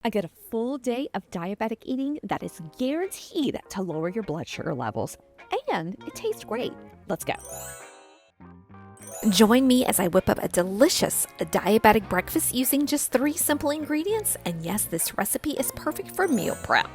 I get a full day of diabetic eating that is guaranteed to lower your blood sugar levels, and it tastes great. Let's go. Join me as I whip up a delicious diabetic breakfast using just 3 simple ingredients, and yes, this recipe is perfect for meal prep.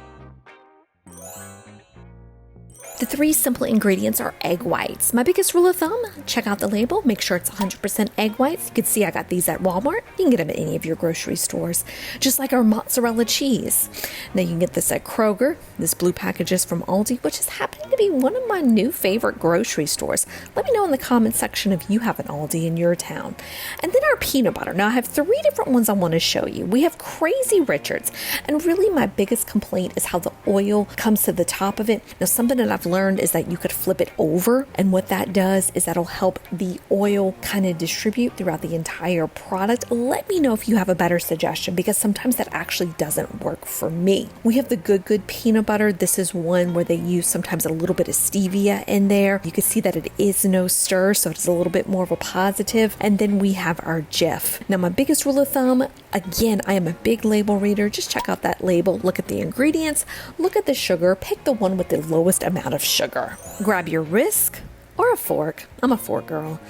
The 3 simple ingredients are egg whites. My biggest rule of thumb, check out the label, make sure it's 100% egg whites. You can see I got these at Walmart. You can get them at any of your grocery stores, just like our mozzarella cheese. Now you can get this at Kroger. This blue package is from Aldi, which is happening to be one of my new favorite grocery stores. Let me know in the comment section if you have an Aldi in your town. And then our peanut butter. Now I have 3 different ones I want to show you. We have Crazy Richards, and really my biggest complaint is how the oil comes to the top of it. Now something that I've learned is that you could flip it over, and what that does is that'll help the oil kind of distribute throughout the entire product. Let me know if you have a better suggestion, because sometimes that actually doesn't work for me. We have the Good peanut butter. This is one where they use sometimes a little bit of stevia in there. You can see that it is no stir, so it's a little bit more of a positive. And then we have our Jif. Now my biggest rule of thumb, again, I am a big label reader. Just check out that label, look at the ingredients, look at the sugar, pick the one with the lowest amount of sugar. Grab your whisk or a fork. I'm a fork girl.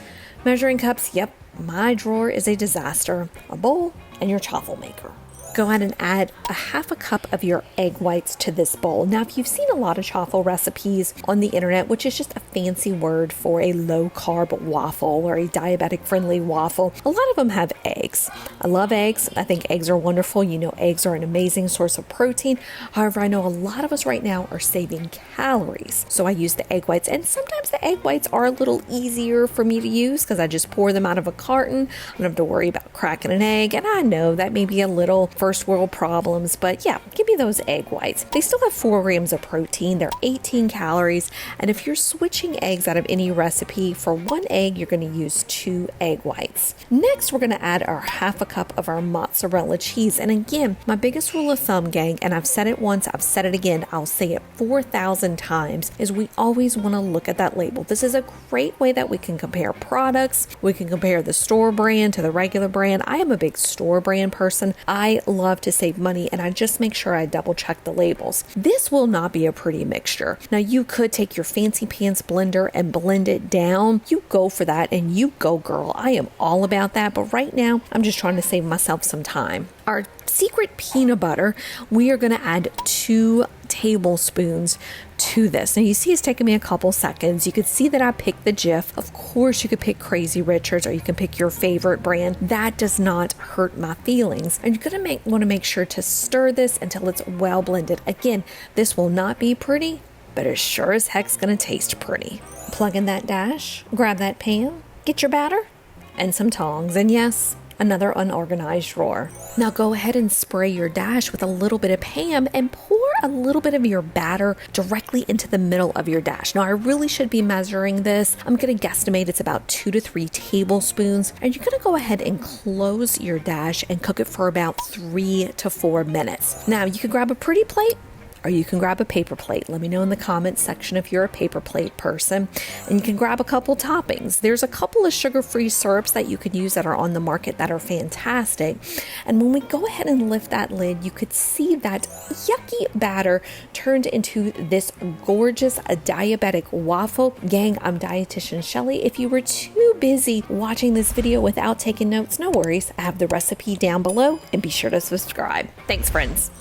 Measuring cups, yep, my drawer is a disaster. A bowl and your chaffle maker. Go ahead and add a 1/2 cup of your egg whites to this bowl. Now, if you've seen a lot of chaffle recipes on the internet, which is just a fancy word for a low-carb waffle or a diabetic-friendly waffle, a lot of them have eggs. I love eggs. I think eggs are wonderful. You know, eggs are an amazing source of protein. However, I know a lot of us right now are saving calories. So I use the egg whites, and sometimes the egg whites are a little easier for me to use because I just pour them out of a carton. I don't have to worry about cracking an egg, and I know that may be a little first world problems, but yeah, give me those egg whites. They still have 4 grams of protein. They're 18 calories. And if you're switching eggs out of any recipe, for 1 egg, you're going to use 2 egg whites. Next, we're going to add our 1/2 cup of our mozzarella cheese. And again, my biggest rule of thumb, gang, and I've said it once, I've said it again, I'll say it 4,000 times, is we always want to look at that label. This is a great way that we can compare products. We can compare the store brand to the regular brand. I am a big store brand person. I love to save money, and I just make sure I double check the labels. This will not be a pretty mixture. Now you could take your fancy pants blender and blend it down. You go for that and you go, girl. I am all about that, but right now I'm just trying to save myself some time. Our secret peanut butter, we are going to add 2 tablespoons to this. Now you see it's taking me a couple seconds. You could see that I picked the Jif. Of course you could pick Crazy Richards, or you can pick your favorite brand. That does not hurt my feelings. And you're going to want to make sure to stir this until it's well blended. Again, this will not be pretty, but it sure as heck's going to taste pretty. Plug in that dash, grab that pan, get your batter, and some tongs. And yes, another unorganized drawer. Now go ahead and spray your dash with a little bit of Pam and pour a little bit of your batter directly into the middle of your dash. Now I really should be measuring this. I'm going to guesstimate it's about 2 to 3 tablespoons. And you're going to go ahead and close your dash and cook it for about 3 to 4 minutes. Now you can grab a pretty plate, or you can grab a paper plate. Let me know in the comments section if you're a paper plate person. And you can grab a couple toppings. There's a couple of sugar-free syrups that you can use that are on the market that are fantastic. And when we go ahead and lift that lid, you could see that yucky batter turned into this gorgeous diabetic waffle. Gang, I'm Dietitian Shelly. If you were too busy watching this video without taking notes, no worries. I have the recipe down below, and be sure to subscribe. Thanks, friends.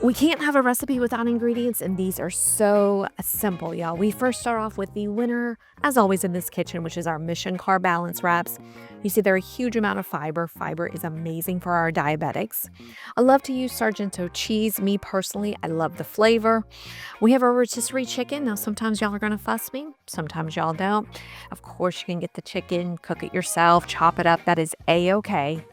We can't have a recipe without ingredients, and these are so simple, y'all. We first start off with the winner, as always in this kitchen, which is our Mission Carb Balance Wraps. You see they're a huge amount of fiber. Fiber is amazing for our diabetics. I love to use Sargento cheese. Me personally, I love the flavor. We have our rotisserie chicken. Now, sometimes y'all are going to fuss me. Sometimes y'all don't. Of course, you can get the chicken, cook it yourself, chop it up. That is A-okay.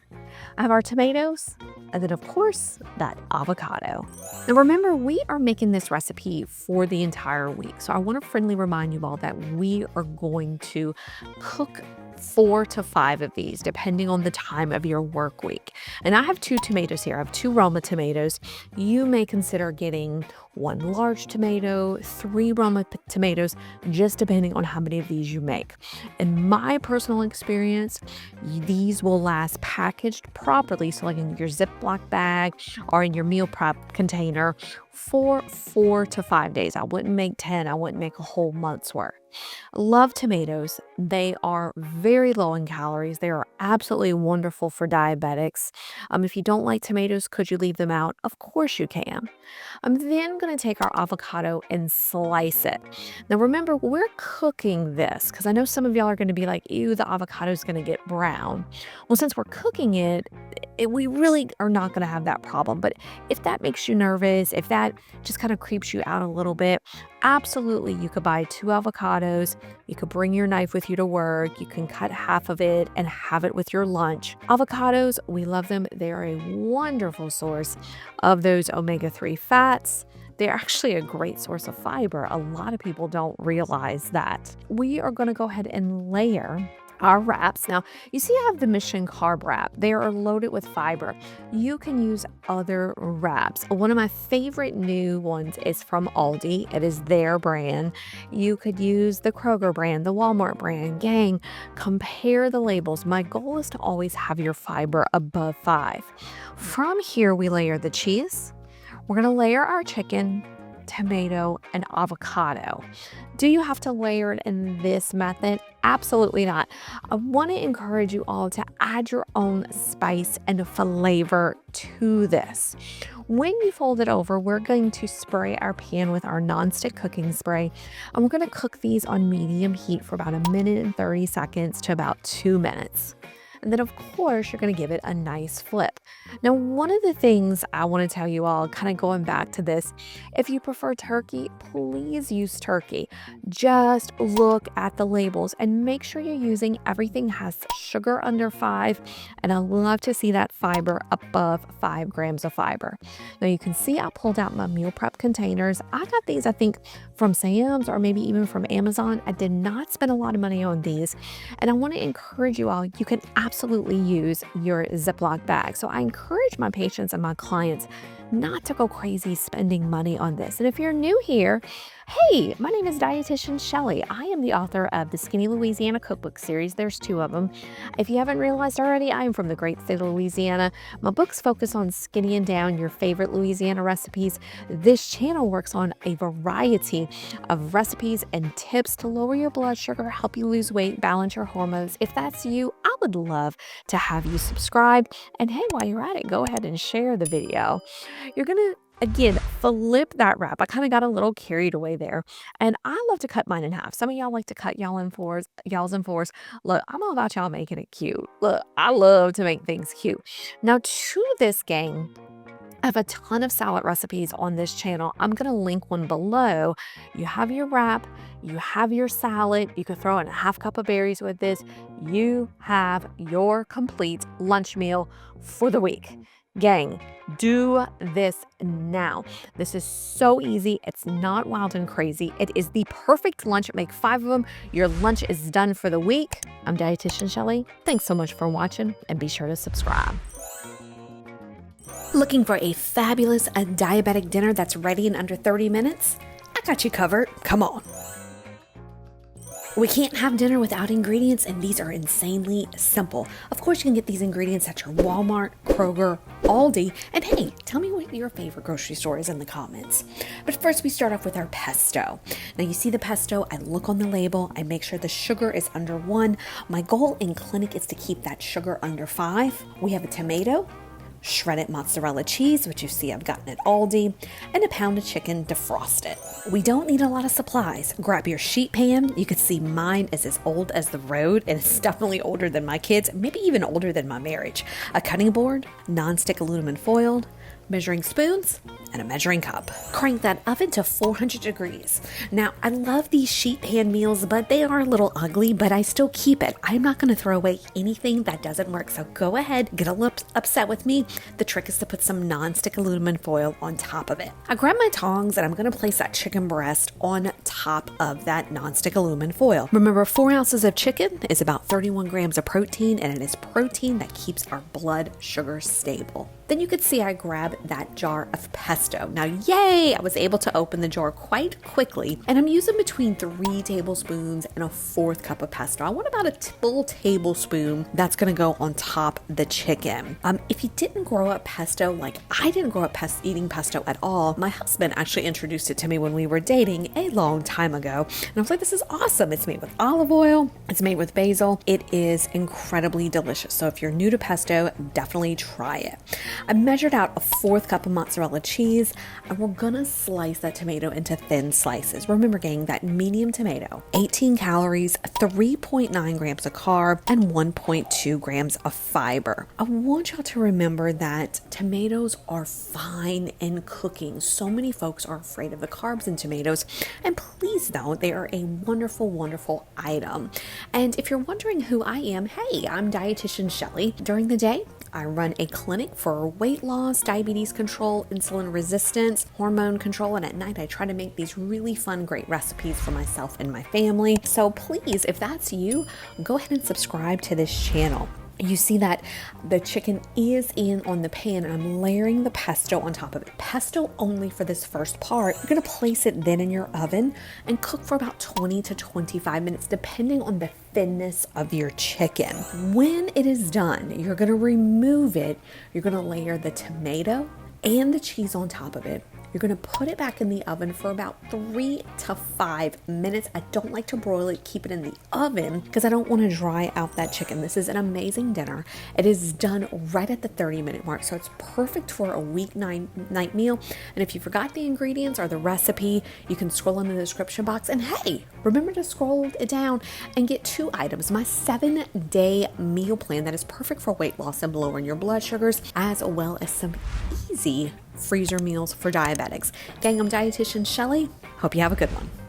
I have our tomatoes, and then of course that avocado. Now remember, we are making this recipe for the entire week. So I want to friendly remind you all that we are going to cook 4 to 5 of these, depending on the time of your work week. And I have 2 tomatoes here. I have 2 Roma tomatoes. You may consider getting 1 large tomato, 3 Roma tomatoes, just depending on how many of these you make. In my personal experience, these will last packaged properly, so like in your Ziploc bag or in your meal prep container, for 4 to 5 days. I wouldn't make 10. I wouldn't make a whole month's worth. Love tomatoes. They are very low in calories. They are absolutely wonderful for diabetics. If you don't like tomatoes, could you leave them out? Of course you can. I'm then going to take our avocado and slice it. Now remember, we're cooking this because I know some of y'all are going to be like, ew, the avocado is going to get brown. Well, since we're cooking it, we really are not going to have that problem. But if that makes you nervous, if that just kind of creeps you out a little bit, absolutely, you could buy 2 avocados. You could bring your knife with you to work. You can cut half of it and have it with your lunch. Avocados, we love them. They are a wonderful source of those omega-3 fats. They're actually a great source of fiber. A lot of people don't realize that. We are going to go ahead and layer our wraps. Now, you see I have the Mission Carb wrap. They are loaded with fiber. You can use other wraps. One of my favorite new ones is from Aldi. It is their brand. You could use the Kroger brand, the Walmart brand. Gang, compare the labels. My goal is to always have your fiber above 5. From here, we layer the cheese. We're going to layer our chicken, tomato, and avocado. Do you have to layer it in this method? Absolutely not. I want to encourage you all to add your own spice and flavor to this. When you fold it over, we're going to spray our pan with our nonstick cooking spray, and we're going to cook these on medium heat for about 1 minute and 30 seconds to about 2 minutes. And then, of course, you're going to give it a nice flip. Now, one of the things I want to tell you all, kind of going back to this, if you prefer turkey, please use turkey. Just look at the labels and make sure you're using everything has sugar under 5. And I love to see that fiber above 5 grams of fiber. Now, you can see I pulled out my meal prep containers. I got these, I think, from Sam's or maybe even from Amazon. I did not spend a lot of money on these. And I want to encourage you all, you can absolutely use your Ziploc bag. So I encourage my patients and my clients not to go crazy spending money on this. And if you're new here, hey, my name is Dietitian Shelly. I am the author of the Skinny Louisiana cookbook series. There's 2 of them. If you haven't realized already, I am from the great state of Louisiana. My books focus on skinnying down your favorite Louisiana recipes. This channel works on a variety of recipes and tips to lower your blood sugar, help you lose weight, balance your hormones. If that's you, I would love to have you subscribe. And hey, while you're at it, go ahead and share the video. You're going to, again, flip that wrap. I kind of got a little carried away there. And I love to cut mine in half. Some of y'all like to cut y'all's in fours. Look, I'm all about y'all making it cute. Look, I love to make things cute. Now, to this gang, I have a ton of salad recipes on this channel. I'm going to link one below. You have your wrap, you have your salad. You could throw in a half cup of berries with this. You have your complete lunch meal for the week. Gang, do this now. This is so easy. It's not wild and crazy. It is the perfect lunch. Make 5 of them. Your lunch is done for the week. I'm Dietitian Shelly. Thanks so much for watching, and be sure to subscribe. Looking for a fabulous diabetic dinner that's ready in under 30 minutes? I got you covered. Come on. We can't have dinner without ingredients, and these are insanely simple. Of course, you can get these ingredients at your Walmart, Kroger, Aldi, and hey, tell me what your favorite grocery store is in the comments. But first, we start off with our pesto. Now, you see the pesto, I look on the label, I make sure the sugar is under 1. My goal in clinic is to keep that sugar under 5. We have a tomato, shredded mozzarella cheese, which you see I've gotten at Aldi, and a pound of chicken defrosted. We don't need a lot of supplies. Grab your sheet pan. You can see mine is as old as the road, and it's definitely older than my kids, maybe even older than my marriage. A cutting board, non-stick aluminum foil, measuring spoons, and a measuring cup. Crank that oven to 400 degrees. Now, I love these sheet pan meals, but they are a little ugly, but I still keep it. I'm not going to throw away anything that doesn't work, so go ahead, get a little upset with me. The trick is to put some non-stick aluminum foil on top of it. I grab my tongs, and I'm going to place that chicken breast on top of that non-stick aluminum foil. Remember, 4 ounces of chicken is about 31 grams of protein, and it is protein that keeps our blood sugar stable. Then you could see I grab that jar of pesto. Now, yay, I was able to open the jar quite quickly, and I'm using between 3 tablespoons and a 1/4 cup of pesto. I want about a full tablespoon that's gonna go on top of the chicken. If you didn't grow up pesto, like I didn't grow up eating pesto at all, my husband actually introduced it to me when we were dating a long time ago. And I was like, this is awesome. It's made with olive oil. It's made with basil. It is incredibly delicious. So if you're new to pesto, definitely try it. I measured out a 1/4 cup of mozzarella cheese, and we're gonna slice that tomato into thin slices. Remember, gang, that medium tomato, 18 calories, 3.9 grams of carb, and 1.2 grams of fiber. I want y'all to remember that tomatoes are fine in cooking. So many folks are afraid of the carbs in tomatoes, and please don't. They are a wonderful, wonderful item. And if you're wondering who I am, hey, I'm Dietitian Shelly. During the day, I run a clinic for weight loss, diabetes control, insulin resistance, hormone control, and at night I try to make these really fun, great recipes for myself and my family. So please, if that's you, go ahead and subscribe to this channel. You see that the chicken is in on the pan, and I'm layering the pesto on top of it. Pesto only for this first part. You're gonna place it then in your oven and cook for about 20 to 25 minutes, depending on the thinness of your chicken. When it is done, you're gonna remove it. You're gonna layer the tomato and the cheese on top of it. You're gonna put it back in the oven for about 3 to 5 minutes. I don't like to broil it, keep it in the oven because I don't wanna dry out that chicken. This is an amazing dinner. It is done right at the 30-minute mark, so it's perfect for a weeknight meal. And if you forgot the ingredients or the recipe, you can scroll in the description box. And hey, remember to scroll it down and get 2 items. My 7-day meal plan that is perfect for weight loss and lowering your blood sugars, as well as some easy freezer meals for diabetics. Gang, I'm Dietitian Shelly. Hope you have a good one.